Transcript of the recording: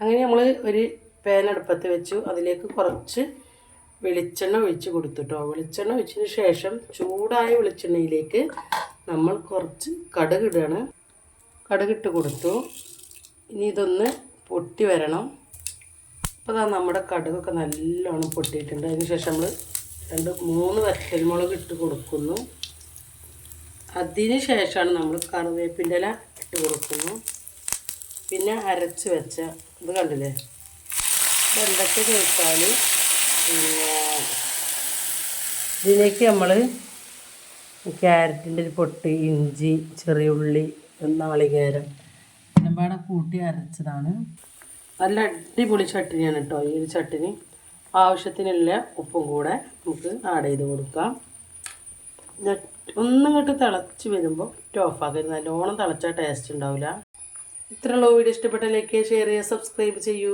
അങ്ങനെ നമ്മൾ ഒരു പാൻ അടുപ്പത്ത് വെച്ചു. അതിലേക്ക് കുറച്ച് വെളിച്ചെണ്ണ ഒഴിച്ച് കൊടുത്തിട്ടോ. വെളിച്ചെണ്ണ ഒഴിച്ചതിന് ശേഷം ചൂടായ വെളിച്ചെണ്ണയിലേക്ക് നമ്മൾ കുറച്ച് കടുകിടുകയാണ്. കടുകിട്ട് കൊടുത്തു. ഇനി ഇതൊന്ന് പൊട്ടി വരണം. അപ്പോൾ നമ്മുടെ കടുകൊക്കെ നല്ലോണം പൊട്ടിയിട്ടുണ്ട്. അതിന് ശേഷം നമ്മൾ 2-3 വറ്റൽമുളക് ഇട്ട് കൊടുക്കുന്നു. അതിന് ശേഷമാണ് നമ്മൾ കറിവേപ്പിൻ്റെ ഇല ഇട്ട് കൊടുക്കുന്നു. പിന്നെ അരച്ച് വെച്ച ഇത് കണ്ടില്ലേ, എന്തൊക്കെ ചോദിച്ചാൽ ഇതിലേക്ക് നമ്മൾ ക്യാരറ്റിൻ്റെ ഒരു പൊട്ട്, ഇഞ്ചി, ചെറിയ ഉള്ളി, നാളികേരം എല്ലാം കൂട്ടി അരച്ചതാണ്. നല്ല അടിപൊളി ചട്ടിനിയാണ് കേട്ടോ ഈ ഒരു ചട്ടിനി. ആവശ്യത്തിനുള്ള ഉപ്പും കൂടെ നമുക്ക് ആഡ് ചെയ്ത് കൊടുക്കാം. ഒന്നിങ്ങോട്ട് തിളച്ച് വരുമ്പോൾ ഓഫാക്കരുത്. നല്ലോണം തിളച്ചാൽ ടേസ്റ്റ് ഉണ്ടാവില്ല. ഇത്രയുള്ള വീഡിയോ ഇഷ്ടപ്പെട്ട ലൈക്ക്, ഷെയർ ചെയ്യുക, സബ്സ്ക്രൈബ് ചെയ്യൂ.